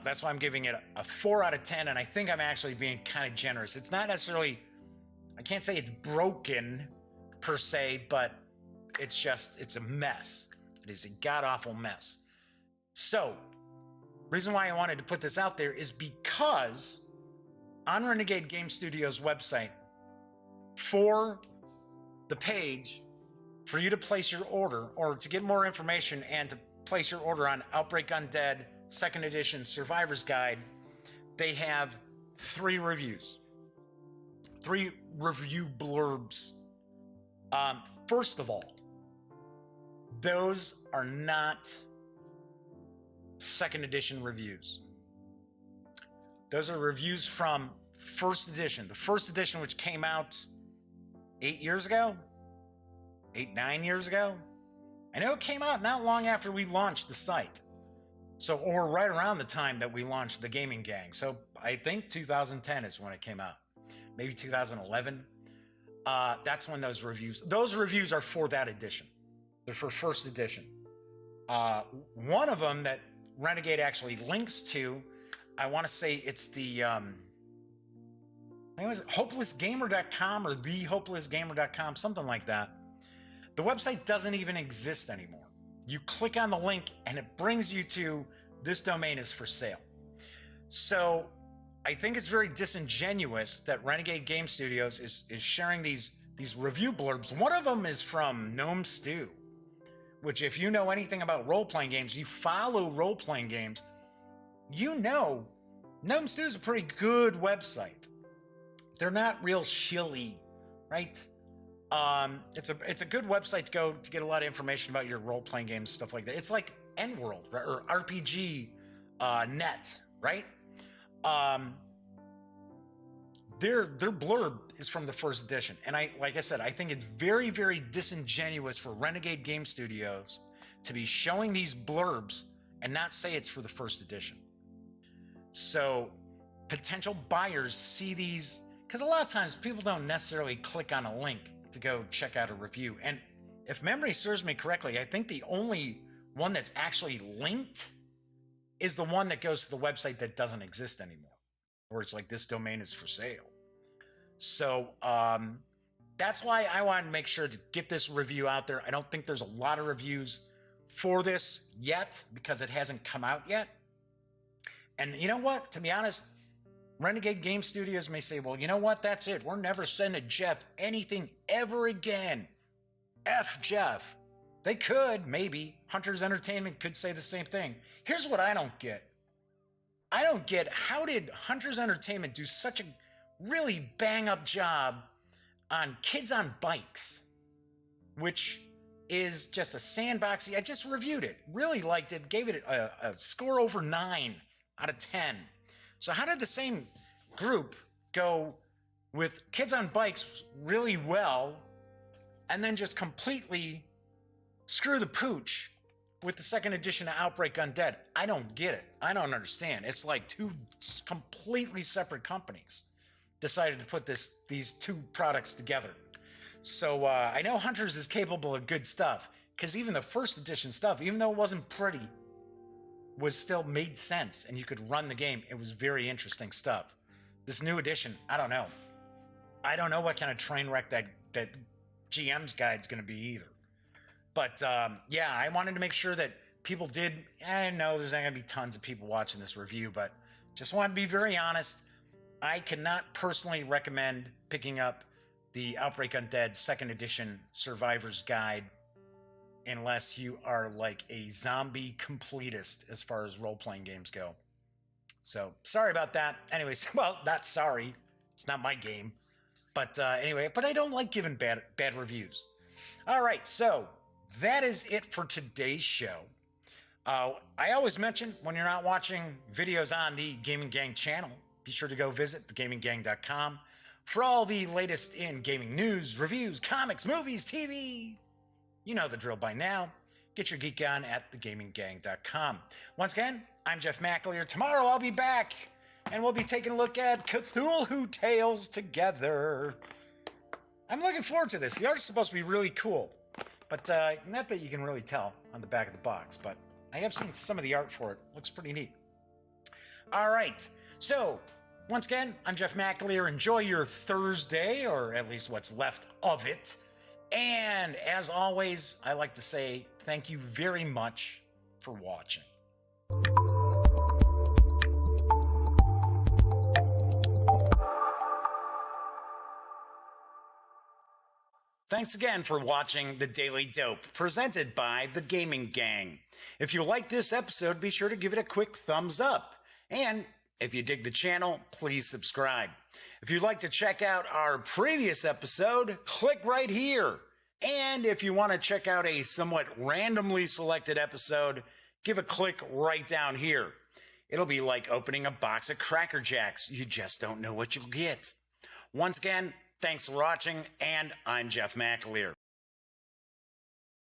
S1: That's why I'm giving it a 4 out of 10, and I think I'm actually being kind of generous. It's not necessarily, I can't say it's broken per se, but it's a mess. It is a god-awful mess. So, reason why I wanted to put this out there is because on Renegade Game Studios website, for the page for you to place your order, or to get more information and to place your order on Outbreak Undead 2nd Edition Survivor's Guide, they have 3 reviews. 3 review blurbs. First of all, those are not 2nd Edition reviews. Those are reviews from 1st Edition. The 1st Edition, which came out 8 years ago? 9 years ago? I know it came out not long after we launched the site. So, or right around the time that we launched the Gaming Gang. So I think 2010 is when it came out. Maybe 2011. That's when those reviews are for that edition. They're for 1st Edition. One of them that Renegade actually links to, I want to say it's the, I think it was hopelessgamer.com or thehopelessgamer.com, something like that. The website doesn't even exist anymore. You click on the link and it brings you to this domain is for sale. So I think it's very disingenuous that Renegade Game Studios is sharing these review blurbs. One of them is from Gnome Stew, which, if you know anything about role-playing games, you follow role-playing games, you know Gnome Stew is a pretty good website. They're not real shilly, right? It's a good website to go to get a lot of information about your role-playing games, stuff like that. It's like Endworld, right? Or RPG Net, right? Their blurb is from the 1st Edition, and like I said, I think it's very, very disingenuous for Renegade Game Studios to be showing these blurbs and not say it's for the 1st Edition. So potential buyers see these, because a lot of times people don't necessarily click on a link to go check out a review. And if memory serves me correctly, I think the only one that's actually linked is the one that goes to the website that doesn't exist anymore, where it's like, this domain is for sale. So that's why I wanted to make sure to get this review out there. I don't think there's a lot of reviews for this yet because it hasn't come out yet. And you know what? To be honest, Renegade Game Studios may say, well, you know what? That's it. We're never sending Jeff anything ever again. F Jeff. They could, maybe. Hunters Entertainment could say the same thing. Here's what I don't get. I don't get, how did Hunters Entertainment do such a really bang-up job on Kids on Bikes, which is just a sandboxy. I just reviewed it. Really liked it. Gave it a score over 9 out of 10. So how did the same group go with Kids on Bikes really well and then just completely screw the pooch with the 2nd Edition of Outbreak Undead? I don't get it. I don't understand. It's like 2 completely separate companies decided to put these 2 products together. So I know Hunters is capable of good stuff, because even the 1st Edition stuff, even though it wasn't pretty, was still made sense and you could run the game. It was very interesting stuff. This new edition, I don't know. I don't know what kind of train wreck that GM's guide's going to be either. But yeah, I wanted to make sure that people did. I know there's not going to be tons of people watching this review, but just want to be very honest. I cannot personally recommend picking up the Outbreak Undead 2nd Edition Survivor's Guide unless you are like a zombie completist as far as role-playing games go. So, sorry about that. Anyways, well, not sorry. It's not my game. But anyway, but I don't like giving bad reviews. All right, so that is it for today's show. I always mention, when you're not watching videos on the Gaming Gang channel, be sure to go visit thegaminggang.com for all the latest in gaming news, reviews, comics, movies, TV. You know the drill by now. Get your geek on at thegaminggang.com. Once again, I'm Jeff McAleer. Tomorrow I'll be back, and we'll be taking a look at Cthulhu Tales together. I'm looking forward to this. The art's supposed to be really cool, but not that you can really tell on the back of the box, but I have seen some of the art for it. Looks pretty neat. All right, so once again, I'm Jeff McAleer. Enjoy your Thursday, or at least what's left of it. And as always, I like to say thank you very much for watching. Thanks again for watching The Daily Dope, presented by The Gaming Gang. If you like this episode, be sure to give it a quick thumbs up. And if you dig the channel, please subscribe. If you'd like to check out our previous episode, click right here. And if you want to check out a somewhat randomly selected episode, give a click right down here. It'll be like opening a box of Cracker Jacks. You just don't know what you'll get. Once again, thanks for watching, and I'm Jeff McAleer.